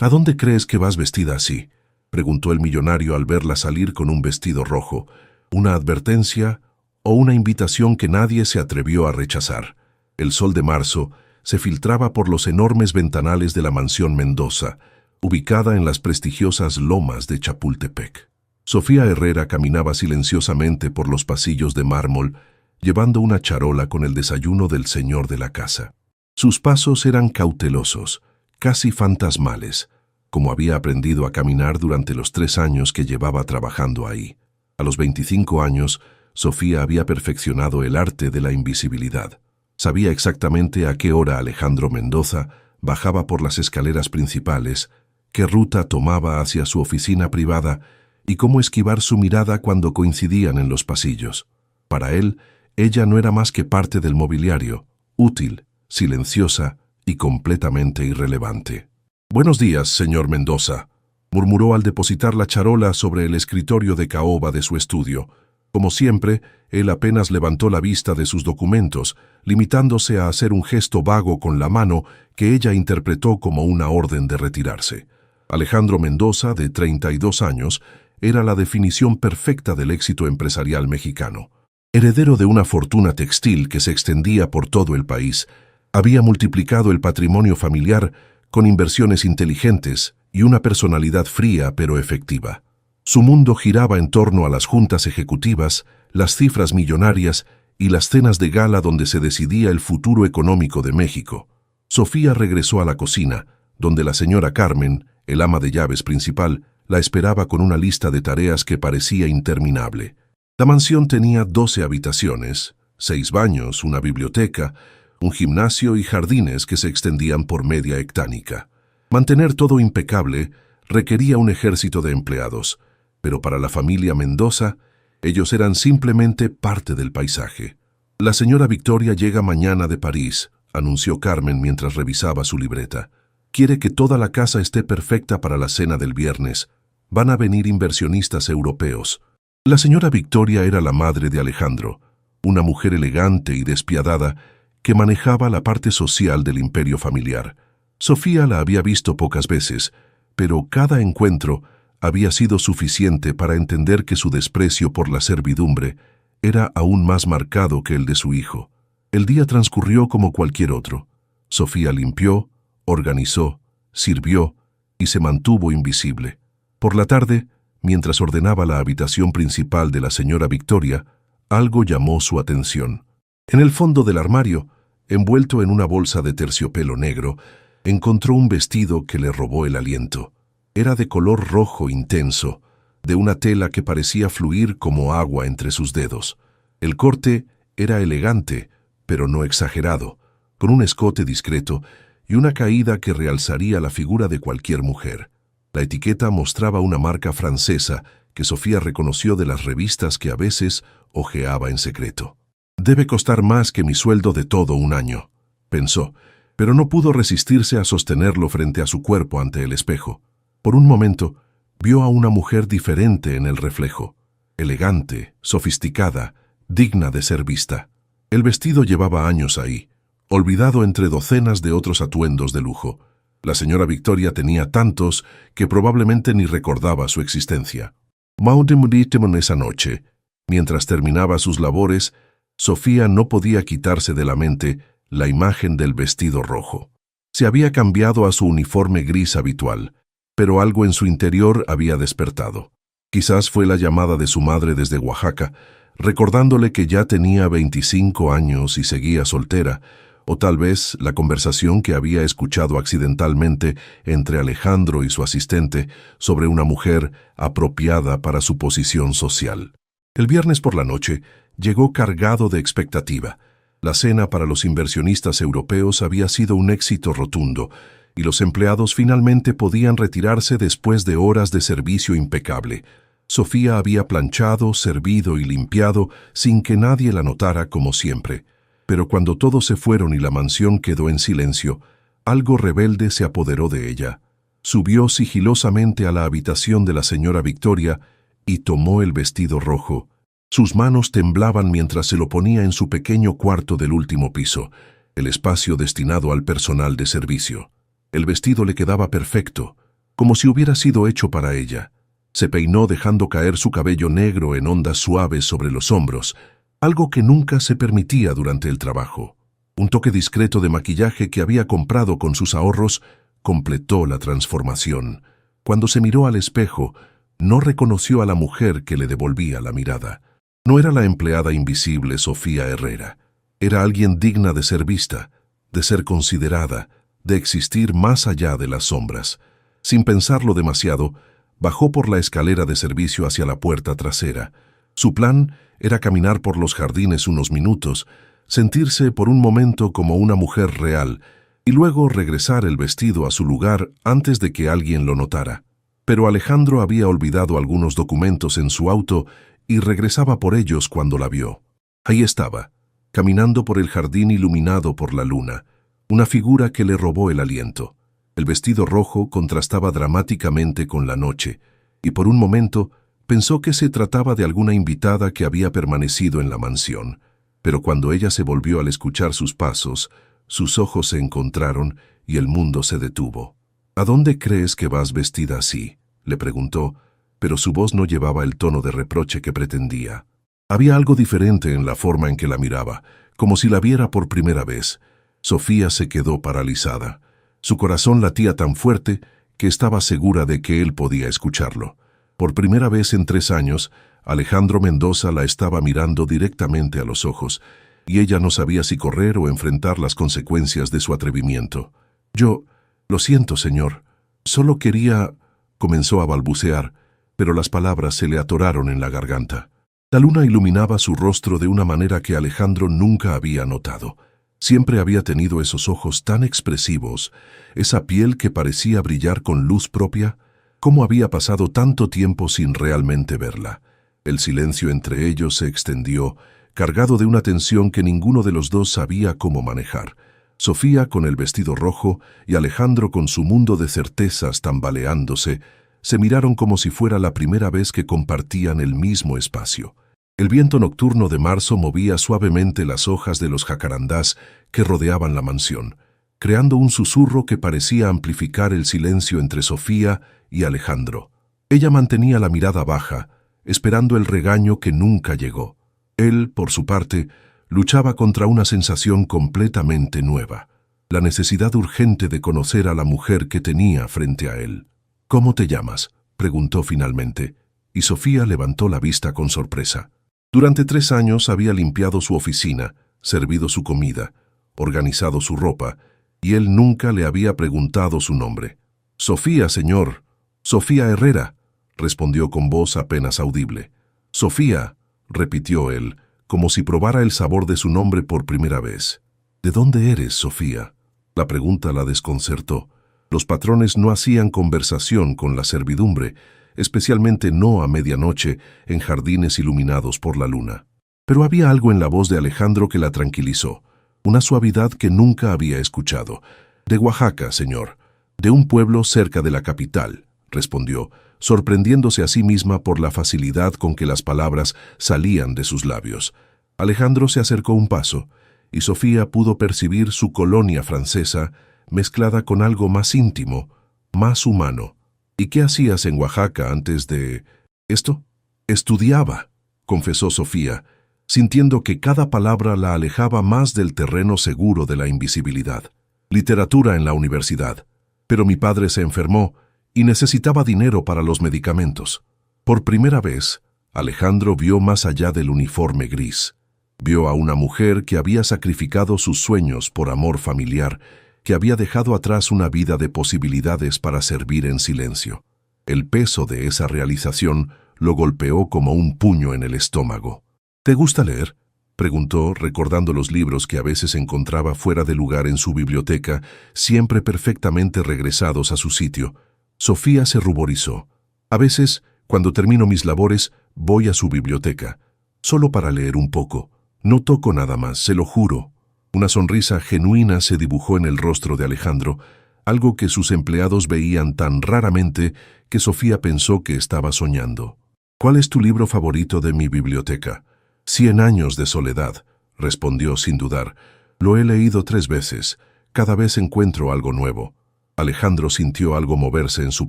¿A dónde crees que vas vestida así?, preguntó el millonario al verla salir con un vestido rojo, una advertencia o una invitación que nadie se atrevió a rechazar. El sol de marzo se filtraba por los enormes ventanales de la mansión Mendoza, ubicada en las prestigiosas lomas de Chapultepec. Sofía Herrera caminaba silenciosamente por los pasillos de mármol, llevando una charola con el desayuno del señor de la casa. Sus pasos eran cautelosos, casi fantasmales, como había aprendido a caminar durante los 3 años que llevaba trabajando ahí. A los 25 años, Sofía había perfeccionado el arte de la invisibilidad. Sabía exactamente a qué hora Alejandro Mendoza bajaba por las escaleras principales, qué ruta tomaba hacia su oficina privada y cómo esquivar su mirada cuando coincidían en los pasillos. Para él, ella no era más que parte del mobiliario, útil, silenciosa y completamente irrelevante. «Buenos días, señor Mendoza», murmuró al depositar la charola sobre el escritorio de caoba de su estudio. Como siempre, él apenas levantó la vista de sus documentos, limitándose a hacer un gesto vago con la mano que ella interpretó como una orden de retirarse. Alejandro Mendoza, de 32 años, era la definición perfecta del éxito empresarial mexicano. Heredero de una fortuna textil que se extendía por todo el país, había multiplicado el patrimonio familiar con inversiones inteligentes y una personalidad fría pero efectiva. Su mundo giraba en torno a las juntas ejecutivas, las cifras millonarias y las cenas de gala donde se decidía el futuro económico de México. Sofía regresó a la cocina, donde la señora Carmen, el ama de llaves principal, la esperaba con una lista de tareas que parecía interminable. La mansión tenía 12 habitaciones, 6 baños, una biblioteca, un gimnasio y jardines que se extendían por media hectánica. Mantener todo impecable requería un ejército de empleados, pero para la familia Mendoza, ellos eran simplemente parte del paisaje. «La señora Victoria llega mañana de París», anunció Carmen mientras revisaba su libreta. «Quiere que toda la casa esté perfecta para la cena del viernes. Van a venir inversionistas europeos». La señora Victoria era la madre de Alejandro, una mujer elegante y despiadada que manejaba la parte social del imperio familiar. Sofía la había visto pocas veces, pero cada encuentro había sido suficiente para entender que su desprecio por la servidumbre era aún más marcado que el de su hijo. El día transcurrió como cualquier otro. Sofía limpió, organizó, sirvió y se mantuvo invisible. Por la tarde, mientras ordenaba la habitación principal de la señora Victoria, algo llamó su atención. En el fondo del armario, envuelto en una bolsa de terciopelo negro, encontró un vestido que le robó el aliento. Era de color rojo intenso, de una tela que parecía fluir como agua entre sus dedos. El corte era elegante, pero no exagerado, con un escote discreto y una caída que realzaría la figura de cualquier mujer. La etiqueta mostraba una marca francesa que Sofía reconoció de las revistas que a veces hojeaba en secreto. «Debe costar más que mi sueldo de todo un año», pensó, pero no pudo resistirse a sostenerlo frente a su cuerpo ante el espejo. Por un momento, vio a una mujer diferente en el reflejo, elegante, sofisticada, digna de ser vista. El vestido llevaba años ahí, olvidado entre docenas de otros atuendos de lujo. La señora Victoria tenía tantos que probablemente ni recordaba su existencia. Maudemuritemon esa noche, mientras terminaba sus labores, Sofía no podía quitarse de la mente la imagen del vestido rojo. Se había cambiado a su uniforme gris habitual, pero algo en su interior había despertado. Quizás fue la llamada de su madre desde Oaxaca, recordándole que ya tenía 25 años y seguía soltera, o tal vez la conversación que había escuchado accidentalmente entre Alejandro y su asistente sobre una mujer apropiada para su posición social. El viernes por la noche llegó cargado de expectativa. La cena para los inversionistas europeos había sido un éxito rotundo, y los empleados finalmente podían retirarse después de horas de servicio impecable. Sofía había planchado, servido y limpiado sin que nadie la notara como siempre. Pero cuando todos se fueron y la mansión quedó en silencio, algo rebelde se apoderó de ella. Subió sigilosamente a la habitación de la señora Victoria y tomó el vestido rojo. Sus manos temblaban mientras se lo ponía en su pequeño cuarto del último piso, el espacio destinado al personal de servicio. El vestido le quedaba perfecto, como si hubiera sido hecho para ella. Se peinó dejando caer su cabello negro en ondas suaves sobre los hombros, algo que nunca se permitía durante el trabajo. Un toque discreto de maquillaje que había comprado con sus ahorros completó la transformación. Cuando se miró al espejo, no reconoció a la mujer que le devolvía la mirada. No era la empleada invisible Sofía Herrera. Era alguien digna de ser vista, de ser considerada, de existir más allá de las sombras. Sin pensarlo demasiado, bajó por la escalera de servicio hacia la puerta trasera. Su plan era caminar por los jardines unos minutos, sentirse por un momento como una mujer real y luego regresar el vestido a su lugar antes de que alguien lo notara. Pero Alejandro había olvidado algunos documentos en su auto y regresaba por ellos cuando la vio. Ahí estaba, caminando por el jardín iluminado por la luna, una figura que le robó el aliento. El vestido rojo contrastaba dramáticamente con la noche, y por un momento pensó que se trataba de alguna invitada que había permanecido en la mansión. Pero cuando ella se volvió al escuchar sus pasos, sus ojos se encontraron y el mundo se detuvo. «¿A dónde crees que vas vestida así?», le preguntó, pero su voz no llevaba el tono de reproche que pretendía. Había algo diferente en la forma en que la miraba, como si la viera por primera vez. Sofía se quedó paralizada. Su corazón latía tan fuerte que estaba segura de que él podía escucharlo. Por primera vez en 3 años, Alejandro Mendoza la estaba mirando directamente a los ojos, y ella no sabía si correr o enfrentar las consecuencias de su atrevimiento. «Yo, lo siento, señor. Solo quería…», comenzó a balbucear, pero las palabras se le atoraron en la garganta. La luna iluminaba su rostro de una manera que Alejandro nunca había notado. Siempre había tenido esos ojos tan expresivos, esa piel que parecía brillar con luz propia. ¿Cómo había pasado tanto tiempo sin realmente verla? El silencio entre ellos se extendió, cargado de una tensión que ninguno de los dos sabía cómo manejar. Sofía con el vestido rojo y Alejandro con su mundo de certezas tambaleándose, se miraron como si fuera la primera vez que compartían el mismo espacio. El viento nocturno de marzo movía suavemente las hojas de los jacarandás que rodeaban la mansión, creando un susurro que parecía amplificar el silencio entre Sofía y Alejandro. Ella mantenía la mirada baja, esperando el regaño que nunca llegó. Él, por su parte, luchaba contra una sensación completamente nueva, la necesidad urgente de conocer a la mujer que tenía frente a él. «¿Cómo te llamas?», preguntó finalmente, y Sofía levantó la vista con sorpresa. Durante 3 años había limpiado su oficina, servido su comida, organizado su ropa, y él nunca le había preguntado su nombre. «Sofía, señor. Sofía Herrera», respondió con voz apenas audible. «Sofía», repitió él, como si probara el sabor de su nombre por primera vez. «¿De dónde eres, Sofía?». La pregunta la desconcertó. Los patrones no hacían conversación con la servidumbre, especialmente no a medianoche en jardines iluminados por la luna. Pero había algo en la voz de Alejandro que la tranquilizó, una suavidad que nunca había escuchado. «De Oaxaca, señor. De un pueblo cerca de la capital», respondió, sorprendiéndose a sí misma por la facilidad con que las palabras salían de sus labios. Alejandro se acercó un paso, y Sofía pudo percibir su colonia francesa mezclada con algo más íntimo, más humano. «¿Y qué hacías en Oaxaca antes de esto?». «Estudiaba», confesó Sofía, sintiendo que cada palabra la alejaba más del terreno seguro de la invisibilidad. «Literatura en la universidad. Pero mi padre se enfermó y necesitaba dinero para los medicamentos». Por primera vez, Alejandro vio más allá del uniforme gris. Vio a una mujer que había sacrificado sus sueños por amor familiar, que había dejado atrás una vida de posibilidades para servir en silencio. El peso de esa realización lo golpeó como un puño en el estómago. «¿Te gusta leer?», preguntó, recordando los libros que a veces encontraba fuera de lugar en su biblioteca, siempre perfectamente regresados a su sitio. Sofía se ruborizó. «A veces, cuando termino mis labores, voy a su biblioteca, solo para leer un poco. No toco nada más, se lo juro». Una sonrisa genuina se dibujó en el rostro de Alejandro, algo que sus empleados veían tan raramente que Sofía pensó que estaba soñando. «¿Cuál es tu libro favorito de mi biblioteca?». «100 años de soledad», respondió sin dudar. «Lo he leído 3 veces. Cada vez encuentro algo nuevo». Alejandro sintió algo moverse en su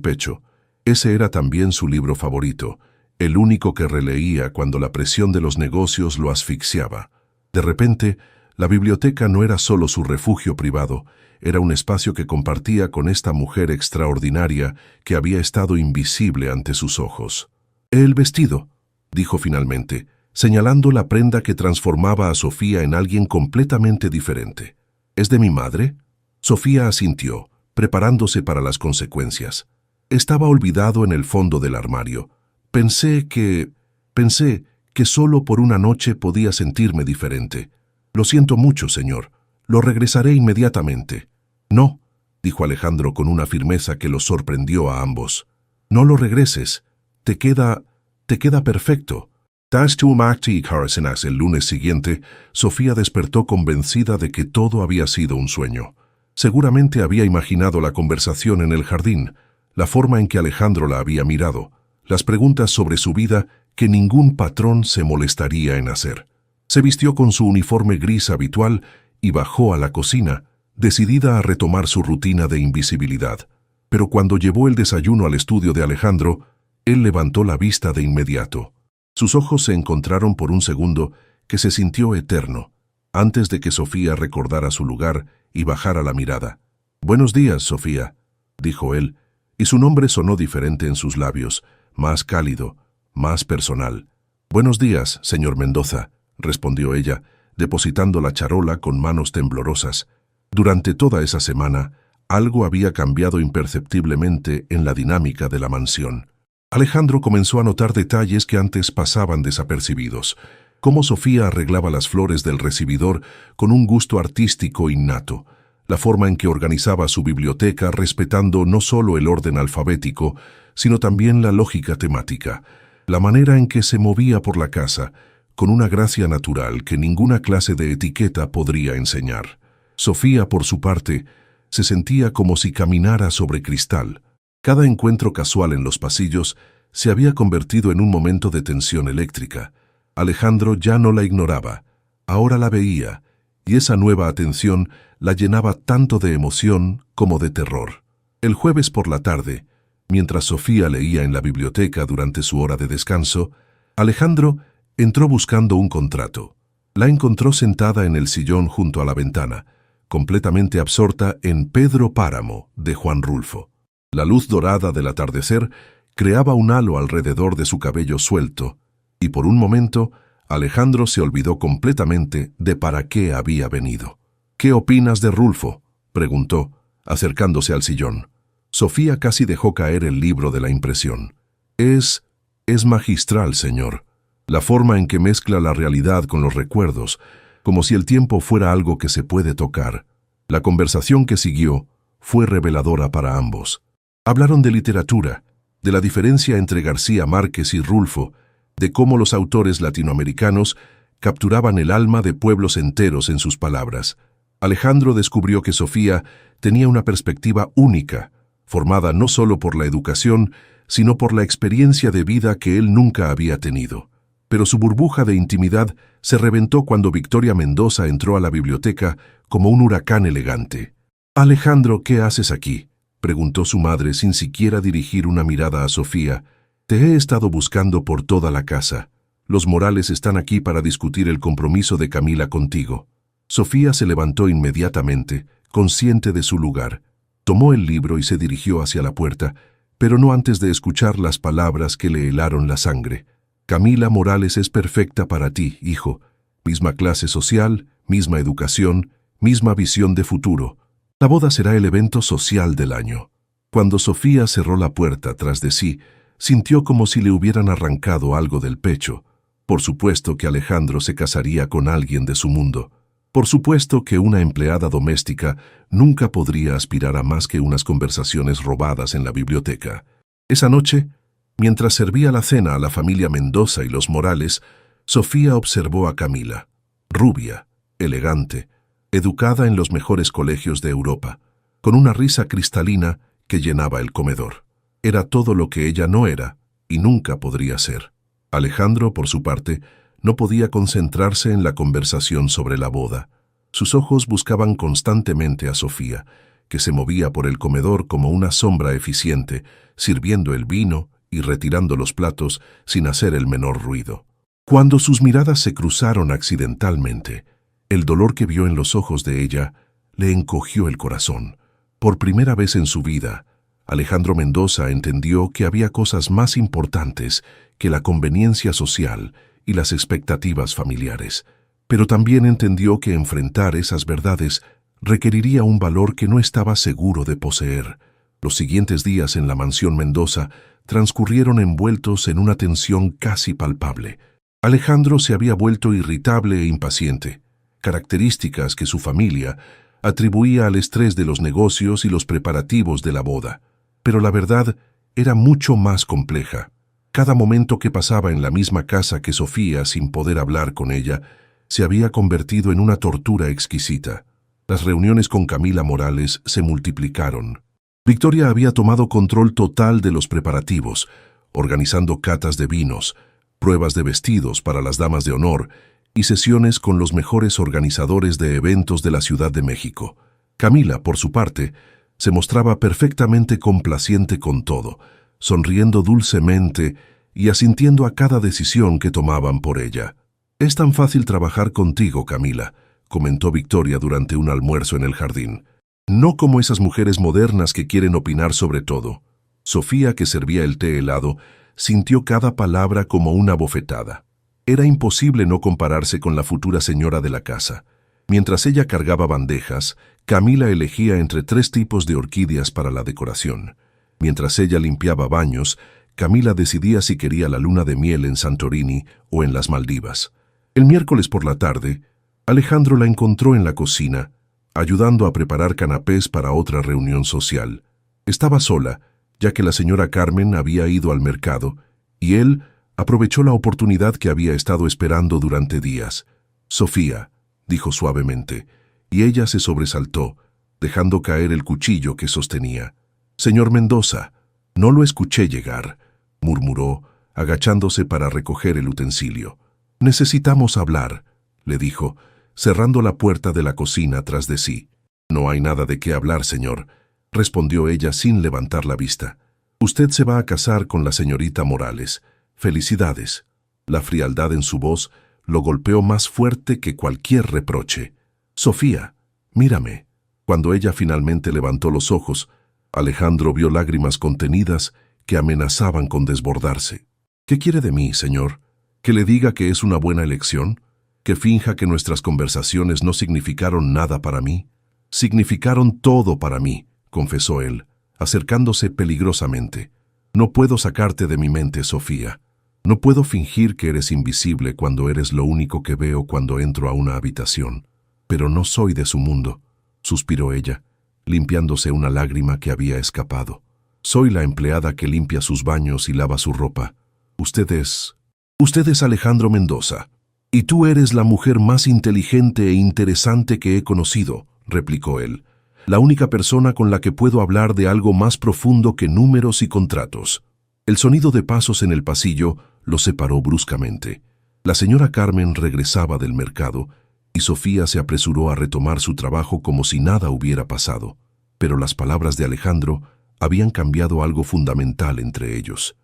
pecho. Ese era también su libro favorito, el único que releía cuando la presión de los negocios lo asfixiaba. De repente, la biblioteca no era solo su refugio privado, era un espacio que compartía con esta mujer extraordinaria que había estado invisible ante sus ojos. «El vestido», dijo finalmente, señalando la prenda que transformaba a Sofía en alguien completamente diferente. «¿Es de mi madre?» Sofía asintió, preparándose para las consecuencias. Estaba olvidado en el fondo del armario. Pensé que solo por una noche podía sentirme diferente. Lo siento mucho, señor. Lo regresaré inmediatamente. No, dijo Alejandro con una firmeza que los sorprendió a ambos. No lo regreses. Te queda perfecto. El lunes siguiente, Sofía despertó convencida de que todo había sido un sueño. Seguramente había imaginado la conversación en el jardín, la forma en que Alejandro la había mirado, las preguntas sobre su vida que ningún patrón se molestaría en hacer. Se vistió con su uniforme gris habitual y bajó a la cocina, decidida a retomar su rutina de invisibilidad. Pero cuando llevó el desayuno al estudio de Alejandro, él levantó la vista de inmediato. Sus ojos se encontraron por un segundo que se sintió eterno, antes de que Sofía recordara su lugar y bajara la mirada. «Buenos días, Sofía», dijo él, y su nombre sonó diferente en sus labios, más cálido, más personal. «Buenos días, señor Mendoza», respondió ella, depositando la charola con manos temblorosas. Durante toda esa semana, algo había cambiado imperceptiblemente en la dinámica de la mansión. Alejandro comenzó a notar detalles que antes pasaban desapercibidos, cómo Sofía arreglaba las flores del recibidor con un gusto artístico innato, la forma en que organizaba su biblioteca respetando no solo el orden alfabético, sino también la lógica temática, la manera en que se movía por la casa, con una gracia natural que ninguna clase de etiqueta podría enseñar. Sofía, por su parte, se sentía como si caminara sobre cristal. Cada encuentro casual en los pasillos se había convertido en un momento de tensión eléctrica. Alejandro ya no la ignoraba, ahora la veía, y esa nueva atención la llenaba tanto de emoción como de terror. El jueves por la tarde, mientras Sofía leía en la biblioteca durante su hora de descanso, Alejandro entró buscando un contrato. La encontró sentada en el sillón junto a la ventana, completamente absorta en Pedro Páramo, de Juan Rulfo. La luz dorada del atardecer creaba un halo alrededor de su cabello suelto, y por un momento Alejandro se olvidó completamente de para qué había venido. «¿Qué opinas de Rulfo?», preguntó, acercándose al sillón. Sofía casi dejó caer el libro de la impresión. Es magistral, señor. La forma en que mezcla la realidad con los recuerdos, como si el tiempo fuera algo que se puede tocar. La conversación que siguió fue reveladora para ambos. Hablaron de literatura, de la diferencia entre García Márquez y Rulfo, de cómo los autores latinoamericanos capturaban el alma de pueblos enteros en sus palabras. Alejandro descubrió que Sofía tenía una perspectiva única, formada no solo por la educación, sino por la experiencia de vida que él nunca había tenido. Pero su burbuja de intimidad se reventó cuando Victoria Mendoza entró a la biblioteca como un huracán elegante. «Alejandro, ¿qué haces aquí?», preguntó su madre sin siquiera dirigir una mirada a Sofía. «Te he estado buscando por toda la casa. Los Morales están aquí para discutir el compromiso de Camila contigo». Sofía se levantó inmediatamente, consciente de su lugar. Tomó el libro y se dirigió hacia la puerta, pero no antes de escuchar las palabras que le helaron la sangre. «Camila Morales es perfecta para ti, hijo. Misma clase social, misma educación, misma visión de futuro. La boda será el evento social del año». Cuando Sofía cerró la puerta tras de sí, sintió como si le hubieran arrancado algo del pecho. Por supuesto que Alejandro se casaría con alguien de su mundo. Por supuesto que una empleada doméstica nunca podría aspirar a más que unas conversaciones robadas en la biblioteca. Esa noche, mientras servía la cena a la familia Mendoza y los Morales, Sofía observó a Camila, rubia, elegante, educada en los mejores colegios de Europa, con una risa cristalina que llenaba el comedor. Era todo lo que ella no era y nunca podría ser. Alejandro, por su parte, no podía concentrarse en la conversación sobre la boda. Sus ojos buscaban constantemente a Sofía, que se movía por el comedor como una sombra eficiente, sirviendo el vino y retirando los platos sin hacer el menor ruido. Cuando sus miradas se cruzaron accidentalmente, el dolor que vio en los ojos de ella le encogió el corazón. Por primera vez en su vida, Alejandro Mendoza entendió que había cosas más importantes que la conveniencia social y las expectativas familiares, pero también entendió que enfrentar esas verdades requeriría un valor que no estaba seguro de poseer. Los siguientes días en la mansión Mendoza transcurrieron envueltos en una tensión casi palpable. Alejandro se había vuelto irritable e impaciente, características que su familia atribuía al estrés de los negocios y los preparativos de la boda. Pero la verdad era mucho más compleja. Cada momento que pasaba en la misma casa que Sofía sin poder hablar con ella se había convertido en una tortura exquisita. Las reuniones con Camila Morales se multiplicaron. Victoria había tomado control total de los preparativos, organizando catas de vinos, pruebas de vestidos para las damas de honor y sesiones con los mejores organizadores de eventos de la Ciudad de México. Camila, por su parte, se mostraba perfectamente complaciente con todo, sonriendo dulcemente y asintiendo a cada decisión que tomaban por ella. «Es tan fácil trabajar contigo, Camila», comentó Victoria durante un almuerzo en el jardín. «No como esas mujeres modernas que quieren opinar sobre todo». Sofía, que servía el té helado, sintió cada palabra como una bofetada. Era imposible no compararse con la futura señora de la casa. Mientras ella cargaba bandejas, Camila elegía entre 3 tipos de orquídeas para la decoración. Mientras ella limpiaba baños, Camila decidía si quería la luna de miel en Santorini o en las Maldivas. El miércoles por la tarde, Alejandro la encontró en la cocina, ayudando a preparar canapés para otra reunión social. Estaba sola, ya que la señora Carmen había ido al mercado, y él aprovechó la oportunidad que había estado esperando durante días. «Sofía», dijo suavemente, y ella se sobresaltó, dejando caer el cuchillo que sostenía. «Señor Mendoza, no lo escuché llegar», murmuró, agachándose para recoger el utensilio. «Necesitamos hablar», le dijo, cerrando la puerta de la cocina tras de sí. «No hay nada de qué hablar, señor», respondió ella sin levantar la vista. «Usted se va a casar con la señorita Morales. Felicidades». La frialdad en su voz lo golpeó más fuerte que cualquier reproche. «Sofía, mírame». Cuando ella finalmente levantó los ojos, Alejandro vio lágrimas contenidas que amenazaban con desbordarse. «¿Qué quiere de mí, señor? ¿Que le diga que es una buena elección? ¿Que finja que nuestras conversaciones no significaron nada para mí?» «Significaron todo para mí», confesó él, acercándose peligrosamente. «No puedo sacarte de mi mente, Sofía. No puedo fingir que eres invisible cuando eres lo único que veo cuando entro a una habitación. Pero no soy de su mundo», suspiró ella, limpiándose una lágrima que había escapado. «Soy la empleada que limpia sus baños y lava su ropa. Usted es Alejandro Mendoza. Y tú eres la mujer más inteligente e interesante que he conocido», replicó él. «La única persona con la que puedo hablar de algo más profundo que números y contratos». El sonido de pasos en el pasillo lo separó bruscamente. La señora Carmen regresaba del mercado y Sofía se apresuró a retomar su trabajo como si nada hubiera pasado. Pero las palabras de Alejandro habían cambiado algo fundamental entre ellos.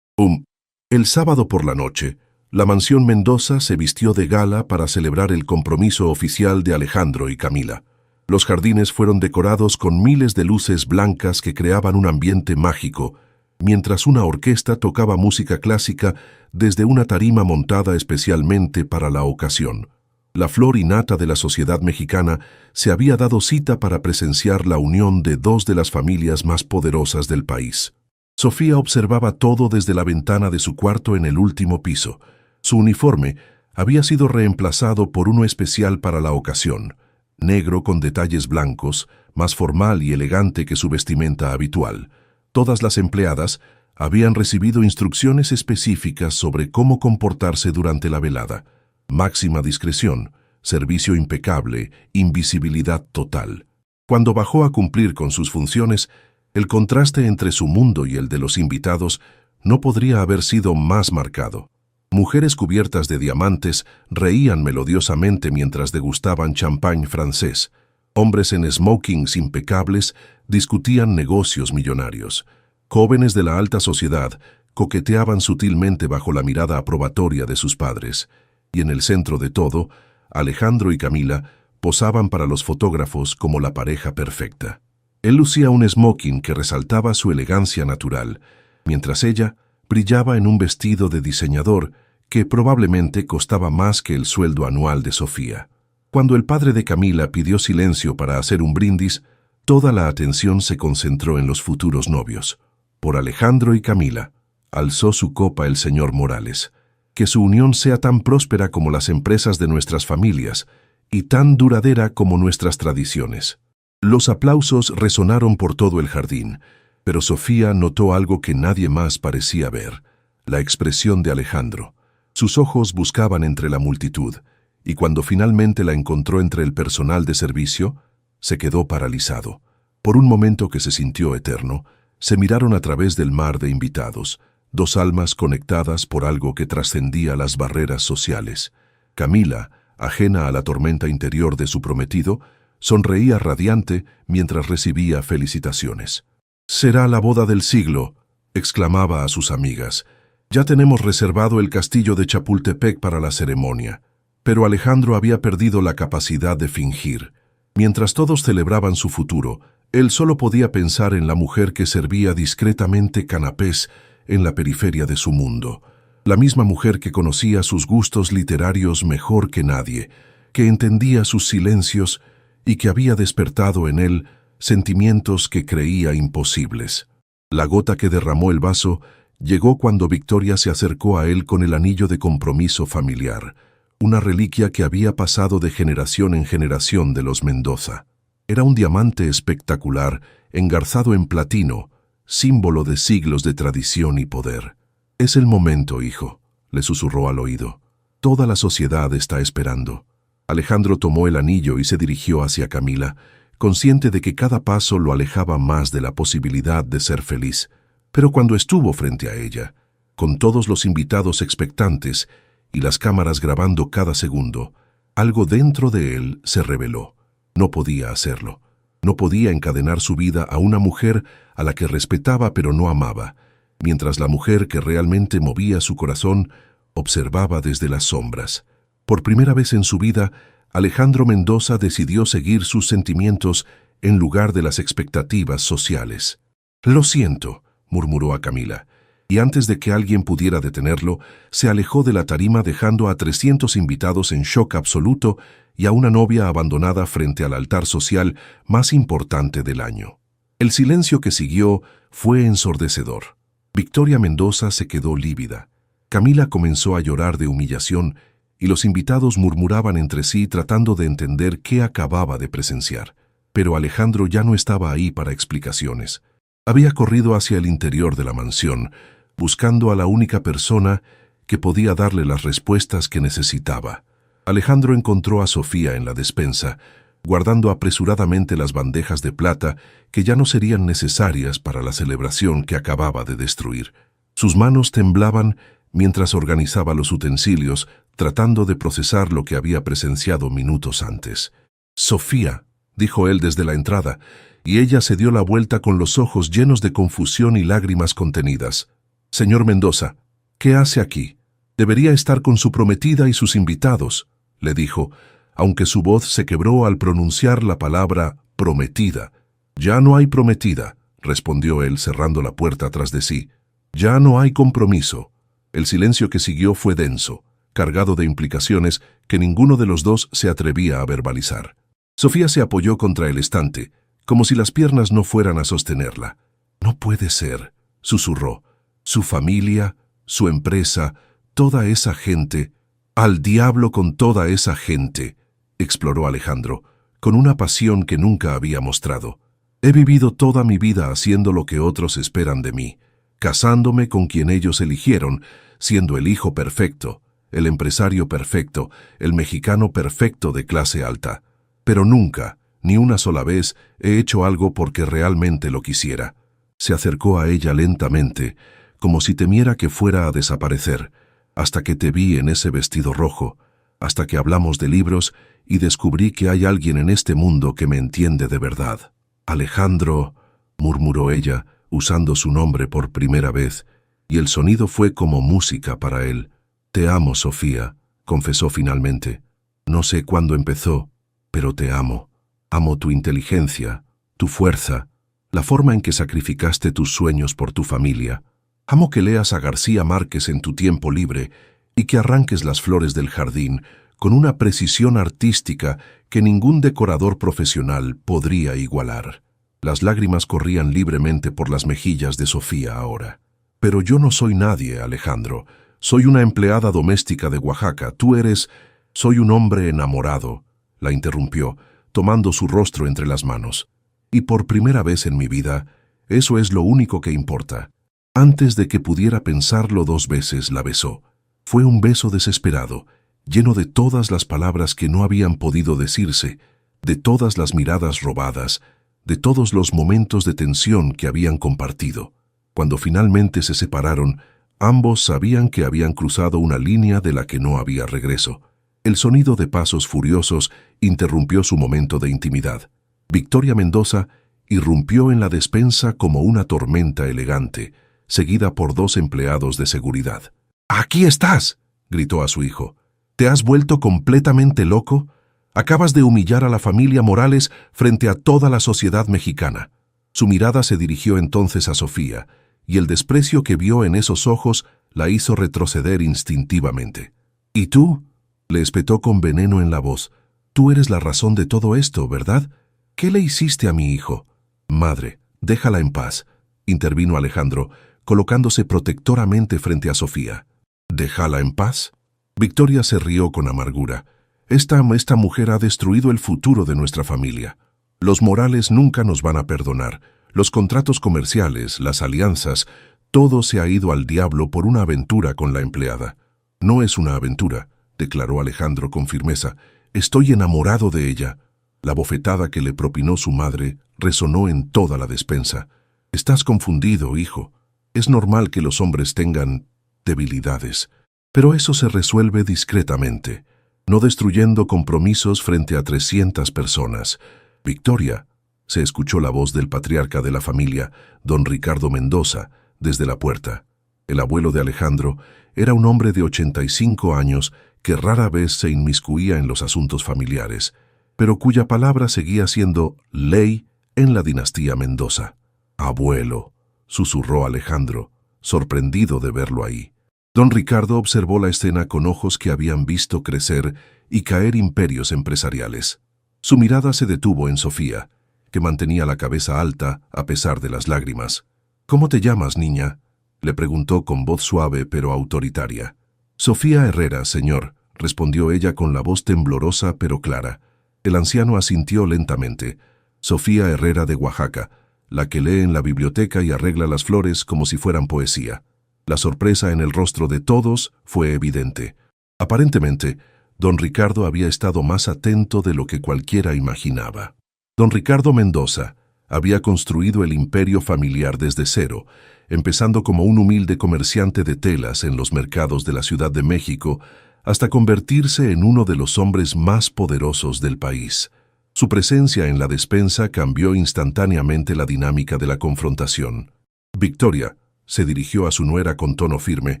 El sábado por la noche, la mansión Mendoza se vistió de gala para celebrar el compromiso oficial de Alejandro y Camila. Los jardines fueron decorados con miles de luces blancas que creaban un ambiente mágico, mientras una orquesta tocaba música clásica desde una tarima montada especialmente para la ocasión. La flor y nata de la sociedad mexicana se había dado cita para presenciar la unión de 2 de las familias más poderosas del país. Sofía observaba todo desde la ventana de su cuarto en el último piso. Su uniforme había sido reemplazado por uno especial para la ocasión, negro con detalles blancos, más formal y elegante que su vestimenta habitual. Todas las empleadas habían recibido instrucciones específicas sobre cómo comportarse durante la velada. Máxima discreción, servicio impecable, invisibilidad total. Cuando bajó a cumplir con sus funciones, el contraste entre su mundo y el de los invitados no podría haber sido más marcado. Mujeres cubiertas de diamantes reían melodiosamente mientras degustaban champán francés. Hombres en smokings impecables discutían negocios millonarios. Jóvenes de la alta sociedad coqueteaban sutilmente bajo la mirada aprobatoria de sus padres. Y en el centro de todo, Alejandro y Camila posaban para los fotógrafos como la pareja perfecta. Él lucía un smoking que resaltaba su elegancia natural, mientras ella brillaba en un vestido de diseñador que probablemente costaba más que el sueldo anual de Sofía. Cuando el padre de Camila pidió silencio para hacer un brindis, toda la atención se concentró en los futuros novios. Por Alejandro y Camila, alzó su copa el señor Morales. Que su unión sea tan próspera como las empresas de nuestras familias y tan duradera como nuestras tradiciones. Los aplausos resonaron por todo el jardín, pero Sofía notó algo que nadie más parecía ver: la expresión de Alejandro. Sus ojos buscaban entre la multitud, y cuando finalmente la encontró entre el personal de servicio, se quedó paralizado. Por un momento que se sintió eterno, se miraron a través del mar de invitados, dos almas conectadas por algo que trascendía las barreras sociales. Camila, ajena a la tormenta interior de su prometido, sonreía radiante mientras recibía felicitaciones. «Será la boda del siglo», exclamaba a sus amigas. «Ya tenemos reservado el castillo de Chapultepec para la ceremonia». Pero Alejandro había perdido la capacidad de fingir. Mientras todos celebraban su futuro, él solo podía pensar en la mujer que servía discretamente canapés en la periferia de su mundo. La misma mujer que conocía sus gustos literarios mejor que nadie, que entendía sus silencios y que había despertado en él sentimientos que creía imposibles. La gota que derramó el vaso llegó cuando Victoria se acercó a él con el anillo de compromiso familiar, una reliquia que había pasado de generación en generación de los Mendoza. Era un diamante espectacular, engarzado en platino, símbolo de siglos de tradición y poder. «Es el momento, hijo», le susurró al oído. «Toda la sociedad está esperando». Alejandro tomó el anillo y se dirigió hacia Camila, consciente de que cada paso lo alejaba más de la posibilidad de ser feliz. Pero cuando estuvo frente a ella, con todos los invitados expectantes y las cámaras grabando cada segundo, algo dentro de él se reveló. No podía hacerlo. No podía encadenar su vida a una mujer a la que respetaba pero no amaba, mientras la mujer que realmente movía su corazón observaba desde las sombras. Por primera vez en su vida, Alejandro Mendoza decidió seguir sus sentimientos en lugar de las expectativas sociales. «Lo siento», murmuró a Camila, y antes de que alguien pudiera detenerlo, se alejó de la tarima dejando a 300 invitados en shock absoluto y a una novia abandonada frente al altar social más importante del año. El silencio que siguió fue ensordecedor. Victoria Mendoza se quedó lívida. Camila comenzó a llorar de humillación y los invitados murmuraban entre sí tratando de entender qué acababa de presenciar. Pero Alejandro ya no estaba ahí para explicaciones. Había corrido hacia el interior de la mansión, buscando a la única persona que podía darle las respuestas que necesitaba. Alejandro encontró a Sofía en la despensa, guardando apresuradamente las bandejas de plata que ya no serían necesarias para la celebración que acababa de destruir. Sus manos temblaban mientras organizaba los utensilios, tratando de procesar lo que había presenciado minutos antes. «Sofía», dijo él desde la entrada, y ella se dio la vuelta con los ojos llenos de confusión y lágrimas contenidas. «Señor Mendoza, ¿qué hace aquí? Debería estar con su prometida y sus invitados», le dijo, aunque su voz se quebró al pronunciar la palabra prometida. «Ya no hay prometida», respondió él cerrando la puerta tras de sí. «Ya no hay compromiso». El silencio que siguió fue denso, cargado de implicaciones que ninguno de los dos se atrevía a verbalizar. Sofía se apoyó contra el estante, como si las piernas no fueran a sostenerla. «No puede ser», susurró. «Su familia, su empresa, toda esa gente. Al diablo con toda esa gente», exploró Alejandro, con una pasión que nunca había mostrado. «He vivido toda mi vida haciendo lo que otros esperan de mí, casándome con quien ellos eligieron, siendo el hijo perfecto, el empresario perfecto, el mexicano perfecto de clase alta. Pero nunca, ni una sola vez, he hecho algo porque realmente lo quisiera». Se acercó a ella lentamente, como si temiera que fuera a desaparecer, hasta que te vi en ese vestido rojo, hasta que hablamos de libros y descubrí que hay alguien en este mundo que me entiende de verdad. Alejandro, murmuró ella, usando su nombre por primera vez, y el sonido fue como música para él. Te amo, Sofía, confesó finalmente. No sé cuándo empezó, pero te amo. Amo tu inteligencia, tu fuerza, la forma en que sacrificaste tus sueños por tu familia. Amo que leas a García Márquez en tu tiempo libre y que arranques las flores del jardín con una precisión artística que ningún decorador profesional podría igualar. Las lágrimas corrían libremente por las mejillas de Sofía ahora. Pero yo no soy nadie, Alejandro. Soy una empleada doméstica de Oaxaca. Tú eres... Soy un hombre enamorado, la interrumpió, tomando su rostro entre las manos. Y por primera vez en mi vida, eso es lo único que importa. Antes de que pudiera pensarlo 2 veces, la besó. Fue un beso desesperado, lleno de todas las palabras que no habían podido decirse, de todas las miradas robadas, de todos los momentos de tensión que habían compartido. Cuando finalmente se separaron, ambos sabían que habían cruzado una línea de la que no había regreso. El sonido de pasos furiosos interrumpió su momento de intimidad. Victoria Mendoza irrumpió en la despensa como una tormenta elegante, seguida por 2 empleados de seguridad. «¡Aquí estás!», gritó a su hijo. «¿Te has vuelto completamente loco? Acabas de humillar a la familia Morales frente a toda la sociedad mexicana». Su mirada se dirigió entonces a Sofía, y el desprecio que vio en esos ojos la hizo retroceder instintivamente. «¿Y tú?», le espetó con veneno en la voz. «Tú eres la razón de todo esto, ¿verdad? ¿Qué le hiciste a mi hijo?». «Madre, déjala en paz», intervino Alejandro, colocándose protectoramente frente a Sofía. «¿Déjala en paz?». Victoria se rió con amargura. Esta mujer ha destruido el futuro de nuestra familia. Los Morales nunca nos van a perdonar. Los contratos comerciales, las alianzas, todo se ha ido al diablo por una aventura con la empleada». «No es una aventura», declaró Alejandro con firmeza. «Estoy enamorado de ella». La bofetada que le propinó su madre resonó en toda la despensa. «Estás confundido, hijo. Es normal que los hombres tengan debilidades, pero eso se resuelve discretamente, no destruyendo compromisos frente a 300 personas. Victoria», se escuchó la voz del patriarca de la familia, don Ricardo Mendoza, desde la puerta. El abuelo de Alejandro era un hombre de 85 años que rara vez se inmiscuía en los asuntos familiares, pero cuya palabra seguía siendo ley en la dinastía Mendoza. «Abuelo», susurró Alejandro, sorprendido de verlo ahí. Don Ricardo observó la escena con ojos que habían visto crecer y caer imperios empresariales. Su mirada se detuvo en Sofía, que mantenía la cabeza alta a pesar de las lágrimas. «¿Cómo te llamas, niña?», le preguntó con voz suave pero autoritaria. «Sofía Herrera, señor», respondió ella con la voz temblorosa pero clara. El anciano asintió lentamente. «Sofía Herrera de Oaxaca, la que lee en la biblioteca y arregla las flores como si fueran poesía». La sorpresa en el rostro de todos fue evidente. Aparentemente, don Ricardo había estado más atento de lo que cualquiera imaginaba. Don Ricardo Mendoza había construido el imperio familiar desde cero, empezando como un humilde comerciante de telas en los mercados de la Ciudad de México, hasta convertirse en uno de los hombres más poderosos del país. Su presencia en la despensa cambió instantáneamente la dinámica de la confrontación. «Victoria», se dirigió a su nuera con tono firme,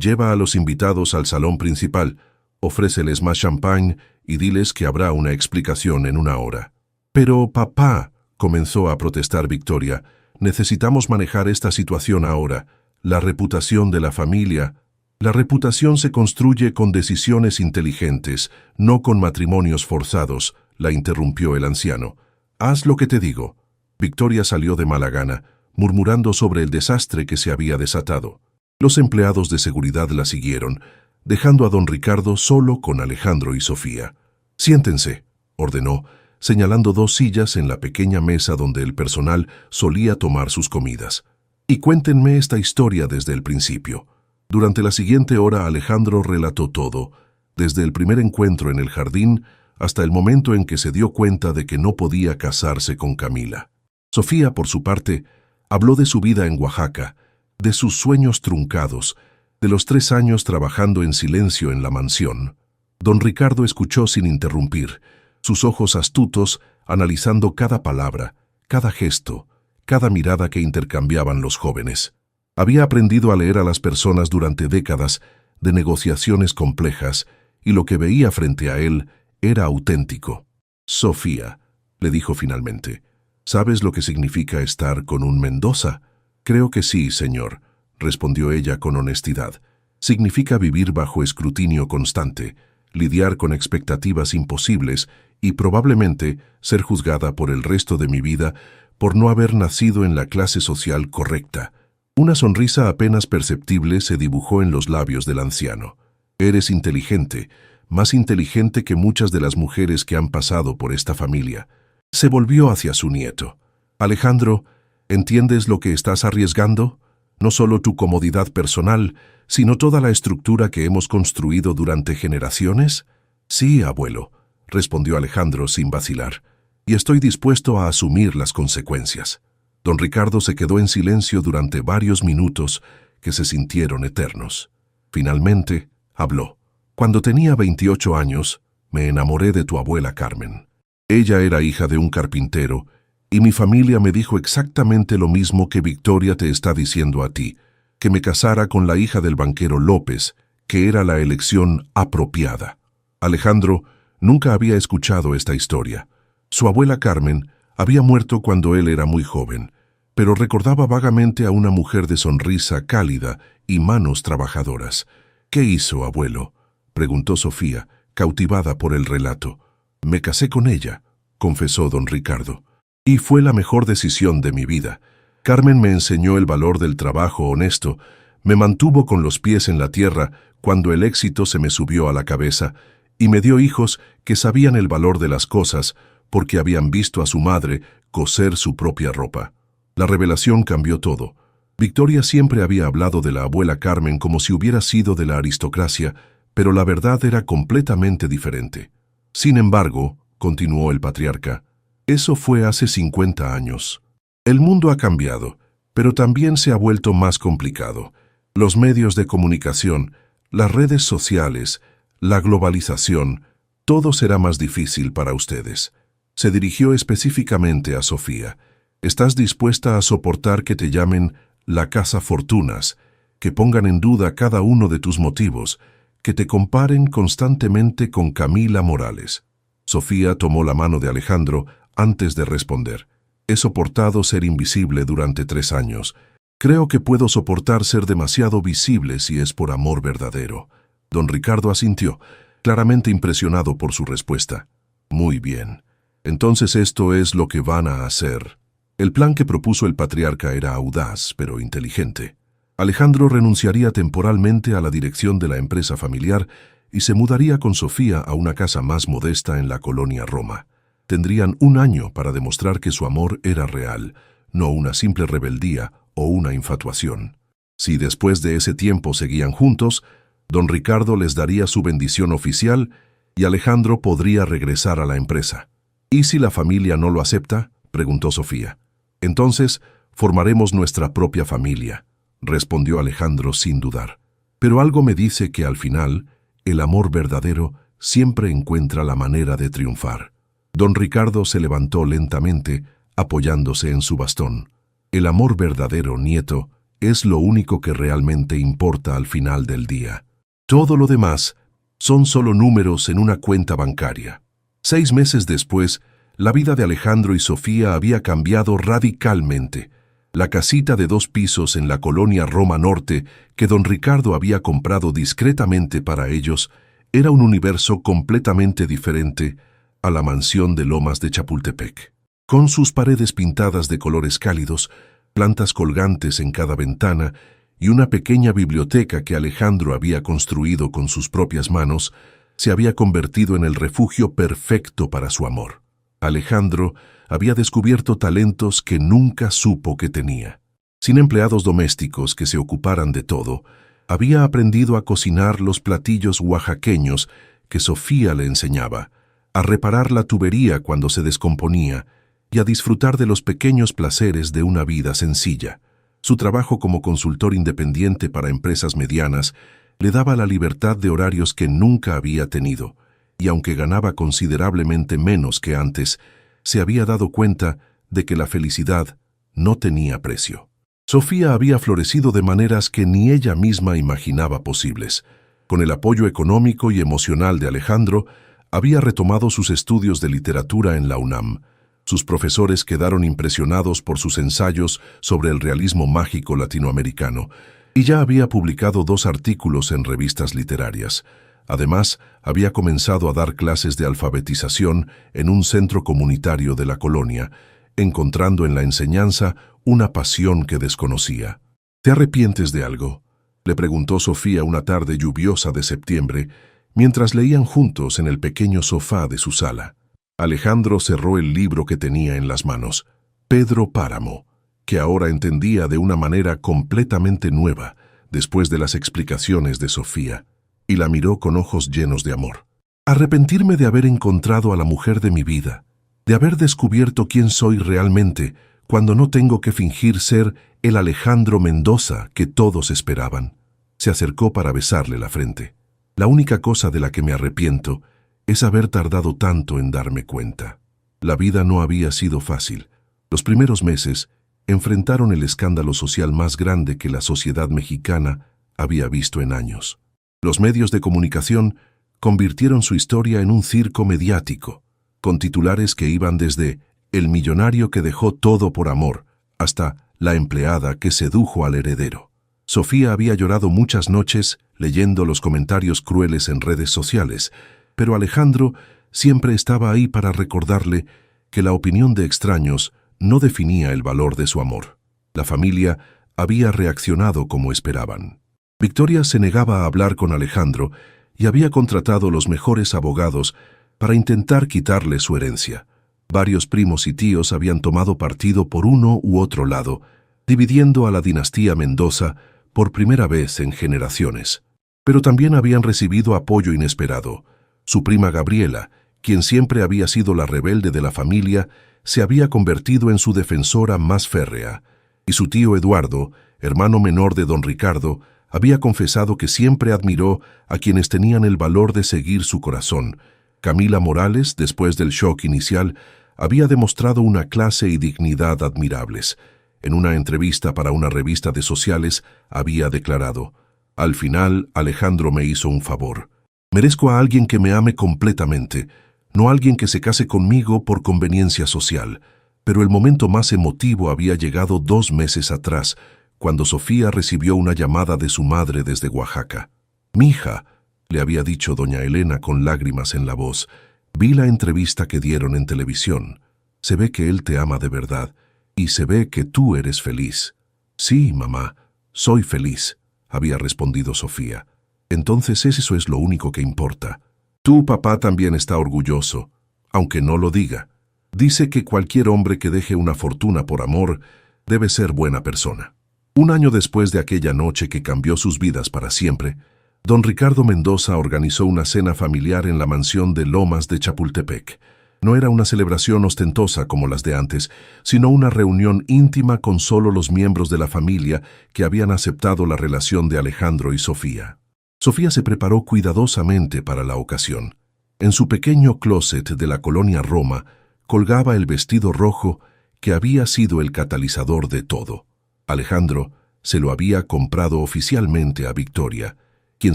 «lleva a los invitados al salón principal, ofréceles más champán y diles que habrá una explicación en 1 hora». «Pero, papá», comenzó a protestar Victoria, «necesitamos manejar esta situación ahora. La reputación de la familia...». «La reputación se construye con decisiones inteligentes, no con matrimonios forzados», la interrumpió el anciano. «Haz lo que te digo». Victoria salió de mala gana, murmurando sobre el desastre que se había desatado. Los empleados de seguridad la siguieron, dejando a don Ricardo solo con Alejandro y Sofía. «Siéntense», ordenó, señalando 2 sillas en la pequeña mesa donde el personal solía tomar sus comidas. «Y cuéntenme esta historia desde el principio». Durante la siguiente hora Alejandro relató todo, desde el primer encuentro en el jardín hasta el momento en que se dio cuenta de que no podía casarse con Camila. Sofía, por su parte, habló de su vida en Oaxaca, de sus sueños truncados, de los 3 años trabajando en silencio en la mansión. Don Ricardo escuchó sin interrumpir, sus ojos astutos analizando cada palabra, cada gesto, cada mirada que intercambiaban los jóvenes. Había aprendido a leer a las personas durante décadas de negociaciones complejas y lo que veía frente a él era auténtico. «Sofía», le dijo finalmente, «¿sabes lo que significa estar con un Mendoza?» «Creo que sí, señor», respondió ella con honestidad. «Significa vivir bajo escrutinio constante, lidiar con expectativas imposibles y probablemente ser juzgada por el resto de mi vida por no haber nacido en la clase social correcta». Una sonrisa apenas perceptible se dibujó en los labios del anciano. «Eres inteligente, más inteligente que muchas de las mujeres que han pasado por esta familia». Se volvió hacia su nieto. «Alejandro, ¿entiendes lo que estás arriesgando? No solo tu comodidad personal, sino toda la estructura que hemos construido durante generaciones». «Sí, abuelo», respondió Alejandro sin vacilar, «y estoy dispuesto a asumir las consecuencias». Don Ricardo se quedó en silencio durante varios minutos que se sintieron eternos. Finalmente, habló. «Cuando tenía 28 años, me enamoré de tu abuela Carmen. Ella era hija de un carpintero, y mi familia me dijo exactamente lo mismo que Victoria te está diciendo a ti, que me casara con la hija del banquero López, que era la elección apropiada». Alejandro nunca había escuchado esta historia. Su abuela Carmen había muerto cuando él era muy joven, pero recordaba vagamente a una mujer de sonrisa cálida y manos trabajadoras. «¿Qué hizo, abuelo?», preguntó Sofía, cautivada por el relato. «Me casé con ella», confesó don Ricardo, «y fue la mejor decisión de mi vida. Carmen me enseñó el valor del trabajo honesto, me mantuvo con los pies en la tierra cuando el éxito se me subió a la cabeza, y me dio hijos que sabían el valor de las cosas porque habían visto a su madre coser su propia ropa». La revelación cambió todo. Victoria siempre había hablado de la abuela Carmen como si hubiera sido de la aristocracia, pero la verdad era completamente diferente. «Sin embargo», continuó el patriarca, «eso fue hace 50 años. El mundo ha cambiado, pero también se ha vuelto más complicado. Los medios de comunicación, las redes sociales, la globalización, todo será más difícil para ustedes». Se dirigió específicamente a Sofía. «¿Estás dispuesta a soportar que te llamen la Casa Fortunas, que pongan en duda cada uno de tus motivos, que te comparen constantemente con Camila Morales?» Sofía tomó la mano de Alejandro antes de responder. «He soportado ser invisible durante 3 años. Creo que puedo soportar ser demasiado visible si es por amor verdadero». Don Ricardo asintió, claramente impresionado por su respuesta. «Muy bien. Entonces esto es lo que van a hacer». El plan que propuso el patriarca era audaz, pero inteligente. Alejandro renunciaría temporalmente a la dirección de la empresa familiar y se mudaría con Sofía a una casa más modesta en la colonia Roma. Tendrían 1 año para demostrar que su amor era real, no una simple rebeldía o una infatuación. Si después de ese tiempo seguían juntos, don Ricardo les daría su bendición oficial y Alejandro podría regresar a la empresa. «¿Y si la familia no lo acepta?», preguntó Sofía. «Entonces, formaremos nuestra propia familia», respondió Alejandro sin dudar. «Pero algo me dice que al final, el amor verdadero siempre encuentra la manera de triunfar». Don Ricardo se levantó lentamente, apoyándose en su bastón. «El amor verdadero, nieto, es lo único que realmente importa al final del día. Todo lo demás son solo números en una cuenta bancaria». 6 meses después, la vida de Alejandro y Sofía había cambiado radicalmente. La casita de 2 pisos en la colonia Roma Norte, que don Ricardo había comprado discretamente para ellos, era un universo completamente diferente a la mansión de Lomas de Chapultepec. Con sus paredes pintadas de colores cálidos, plantas colgantes en cada ventana y una pequeña biblioteca que Alejandro había construido con sus propias manos, se había convertido en el refugio perfecto para su amor. Alejandro había descubierto talentos que nunca supo que tenía. Sin empleados domésticos que se ocuparan de todo, había aprendido a cocinar los platillos oaxaqueños que Sofía le enseñaba, a reparar la tubería cuando se descomponía y a disfrutar de los pequeños placeres de una vida sencilla. Su trabajo como consultor independiente para empresas medianas Le daba la libertad de horarios que nunca había tenido, y aunque ganaba considerablemente menos que antes, se había dado cuenta de que la felicidad no tenía precio. Sofía había florecido de maneras que ni ella misma imaginaba posibles. Con el apoyo económico y emocional de Alejandro, había retomado sus estudios de literatura en la UNAM. Sus profesores quedaron impresionados por sus ensayos sobre el realismo mágico latinoamericano, y ya había publicado 2 artículos en revistas literarias. Además, había comenzado a dar clases de alfabetización en un centro comunitario de la colonia, encontrando en la enseñanza una pasión que desconocía. ¿Te arrepientes de algo?, le preguntó Sofía una tarde lluviosa de septiembre, mientras leían juntos en el pequeño sofá de su sala. Alejandro cerró el libro que tenía en las manos, Pedro Páramo, que ahora entendía de una manera completamente nueva, después de las explicaciones de Sofía, y la miró con ojos llenos de amor. Arrepentirme de haber encontrado a la mujer de mi vida, de haber descubierto quién soy realmente, cuando no tengo que fingir ser el Alejandro Mendoza que todos esperaban. Se acercó para besarle la frente. La única cosa de la que me arrepiento es haber tardado tanto en darme cuenta. La vida no había sido fácil. Los primeros meses enfrentaron el escándalo social más grande que la sociedad mexicana había visto en años. Los medios de comunicación convirtieron su historia en un circo mediático, con titulares que iban desde «El millonario que dejó todo por amor» hasta «La empleada que sedujo al heredero». Sofía había llorado muchas noches leyendo los comentarios crueles en redes sociales, pero Alejandro siempre estaba ahí para recordarle que la opinión de extraños no definía el valor de su amor. La familia había reaccionado como esperaban. Victoria se negaba a hablar con Alejandro y había contratado los mejores abogados para intentar quitarle su herencia. Varios primos y tíos habían tomado partido por uno u otro lado, dividiendo a la dinastía Mendoza por primera vez en generaciones. Pero también habían recibido apoyo inesperado. Su prima Gabriela, quien siempre había sido la rebelde de la familia, se había convertido en su defensora más férrea, y su tío Eduardo, hermano menor de don Ricardo, había confesado que siempre admiró a quienes tenían el valor de seguir su corazón. Camila Morales, después del shock inicial, había demostrado una clase y dignidad admirables. En una entrevista para una revista de sociales, había declarado: «Al final, Alejandro me hizo un favor. Merezco a alguien que me ame completamente, no alguien que se case conmigo por conveniencia social». Pero el momento más emotivo había llegado 2 meses atrás, cuando Sofía recibió una llamada de su madre desde Oaxaca. «Mija», le había dicho doña Elena con lágrimas en la voz, «vi la entrevista que dieron en televisión. Se ve que él te ama de verdad, y se ve que tú eres feliz». «Sí, mamá, soy feliz», había respondido Sofía. «Entonces eso es lo único que importa. Tu papá también está orgulloso, aunque no lo diga. Dice que cualquier hombre que deje una fortuna por amor debe ser buena persona». 1 año después de aquella noche que cambió sus vidas para siempre, don Ricardo Mendoza organizó una cena familiar en la mansión de Lomas de Chapultepec. No era una celebración ostentosa como las de antes, sino una reunión íntima con solo los miembros de la familia que habían aceptado la relación de Alejandro y Sofía. Sofía se preparó cuidadosamente para la ocasión. En su pequeño closet de la colonia Roma colgaba el vestido rojo que había sido el catalizador de todo. Alejandro se lo había comprado oficialmente a Victoria, quien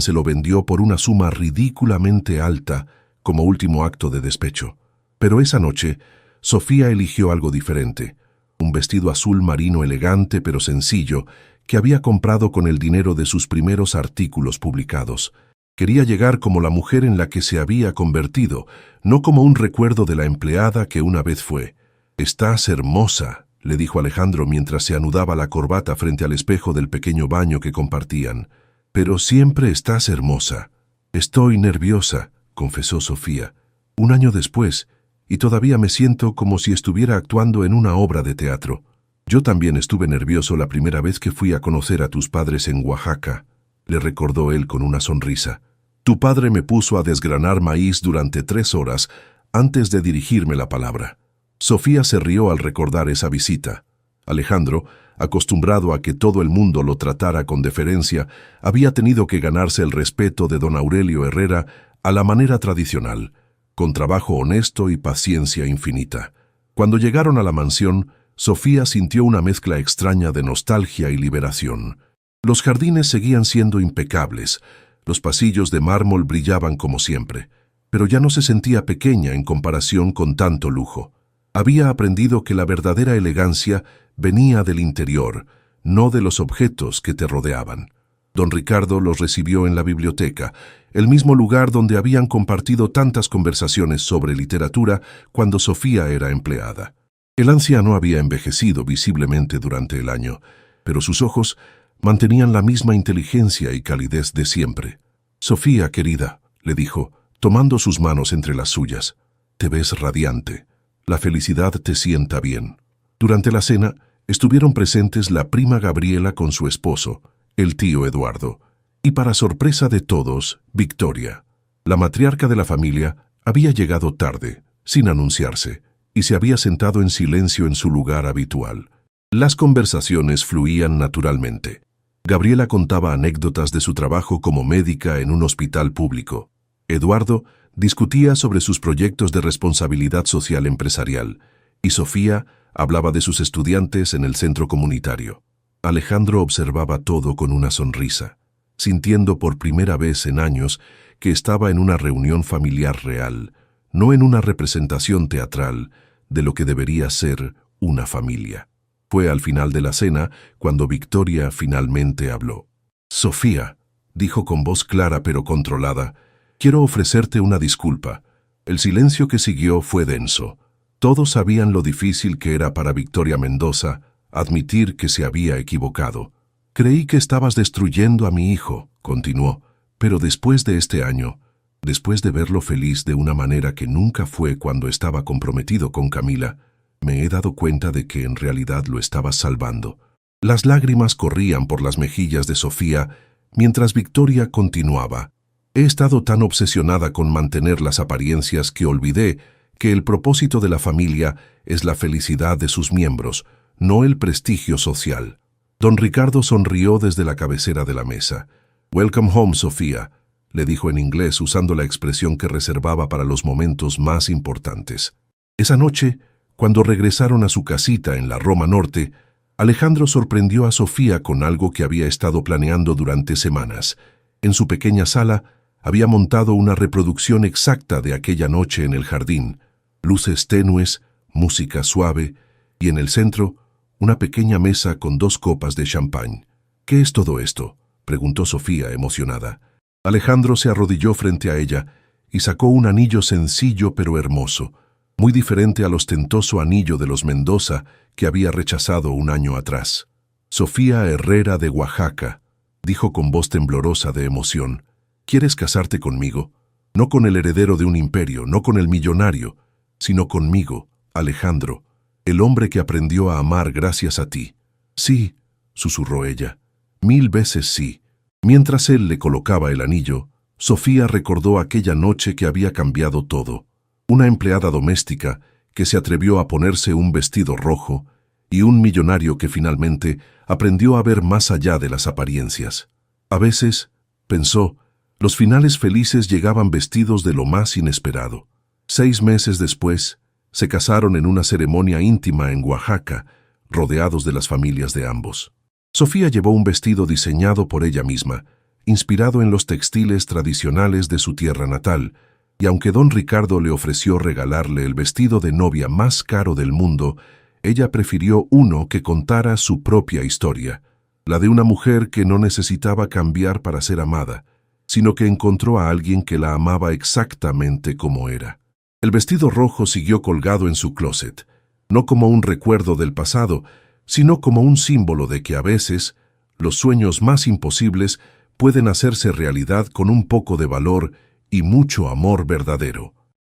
se lo vendió por una suma ridículamente alta como último acto de despecho. Pero esa noche, Sofía eligió algo diferente, un vestido azul marino elegante pero sencillo que había comprado con el dinero de sus primeros artículos publicados. Quería llegar como la mujer en la que se había convertido, no como un recuerdo de la empleada que una vez fue. «Estás hermosa», le dijo Alejandro mientras se anudaba la corbata frente al espejo del pequeño baño que compartían. «Pero siempre estás hermosa». «Estoy nerviosa», confesó Sofía. «1 año después, y todavía me siento como si estuviera actuando en una obra de teatro. Yo también estuve nervioso la primera vez que fui a conocer a tus padres en Oaxaca», le recordó él con una sonrisa. «Tu padre me puso a desgranar maíz durante 3 horas antes de dirigirme la palabra». Sofía se rió al recordar esa visita. Alejandro acostumbrado a que todo el mundo lo tratara con deferencia, había tenido que ganarse el respeto de don Aurelio Herrera a la manera tradicional, con trabajo honesto y paciencia infinita. Cuando llegaron a la mansión, Sofía sintió una mezcla extraña de nostalgia y liberación. Los jardines seguían siendo impecables, los pasillos de mármol brillaban como siempre, pero ya no se sentía pequeña en comparación con tanto lujo. Había aprendido que la verdadera elegancia venía del interior, no de los objetos que te rodeaban. Don Ricardo los recibió en la biblioteca, el mismo lugar donde habían compartido tantas conversaciones sobre literatura cuando Sofía era empleada. El anciano había envejecido visiblemente durante el año, pero sus ojos mantenían la misma inteligencia y calidez de siempre. «Sofía, querida», le dijo, tomando sus manos entre las suyas, «te ves radiante. La felicidad te sienta bien». Durante la cena, estuvieron presentes la prima Gabriela con su esposo, el tío Eduardo, y para sorpresa de todos, Victoria. La matriarca de la familia había llegado tarde, sin anunciarse, y se había sentado en silencio en su lugar habitual. Las conversaciones fluían naturalmente. Gabriela contaba anécdotas de su trabajo como médica en un hospital público. Eduardo discutía sobre sus proyectos de responsabilidad social empresarial, y Sofía hablaba de sus estudiantes en el centro comunitario. Alejandro observaba todo con una sonrisa, sintiendo por primera vez en años que estaba en una reunión familiar real, no en una representación teatral de lo que debería ser una familia. Fue al final de la cena cuando Victoria finalmente habló. «Sofía», dijo con voz clara pero controlada, «quiero ofrecerte una disculpa». El silencio que siguió fue denso. Todos sabían lo difícil que era para Victoria Mendoza admitir que se había equivocado. «Creí que estabas destruyendo a mi hijo», continuó, «pero después de este año, después de verlo feliz de una manera que nunca fue cuando estaba comprometido con Camila, me he dado cuenta de que en realidad lo estabas salvando». Las lágrimas corrían por las mejillas de Sofía mientras Victoria continuaba. «He estado tan obsesionada con mantener las apariencias que olvidé que el propósito de la familia es la felicidad de sus miembros, no el prestigio social». Don Ricardo sonrió desde la cabecera de la mesa. «Welcome home, Sofía», le dijo en inglés usando la expresión que reservaba para los momentos más importantes. Esa noche, cuando regresaron a su casita en la Roma Norte, Alejandro sorprendió a Sofía con algo que había estado planeando durante semanas. En su pequeña sala, había montado una reproducción exacta de aquella noche en el jardín. Luces tenues, música suave, y en el centro, una pequeña mesa con 2 copas de champán. «¿Qué es todo esto?», preguntó Sofía, emocionada. Alejandro se arrodilló frente a ella y sacó un anillo sencillo pero hermoso, muy diferente al ostentoso anillo de los Mendoza que había rechazado un año atrás. «Sofía Herrera de Oaxaca», dijo con voz temblorosa de emoción, «¿quieres casarte conmigo? No con el heredero de un imperio, no con el millonario, sino conmigo, Alejandro, el hombre que aprendió a amar gracias a ti». «Sí», susurró ella, «1000 veces sí». Mientras él le colocaba el anillo, Sofía recordó aquella noche que había cambiado todo. Una empleada doméstica que se atrevió a ponerse un vestido rojo y un millonario que finalmente aprendió a ver más allá de las apariencias. A veces, pensó, los finales felices llegaban vestidos de lo más inesperado. 6 meses después, se casaron en una ceremonia íntima en Oaxaca, rodeados de las familias de ambos. Sofía llevó un vestido diseñado por ella misma, inspirado en los textiles tradicionales de su tierra natal, y aunque don Ricardo le ofreció regalarle el vestido de novia más caro del mundo, ella prefirió uno que contara su propia historia, la de una mujer que no necesitaba cambiar para ser amada, sino que encontró a alguien que la amaba exactamente como era. El vestido rojo siguió colgado en su closet, no como un recuerdo del pasado, sino como un símbolo de que a veces los sueños más imposibles pueden hacerse realidad con un poco de valor y mucho amor verdadero.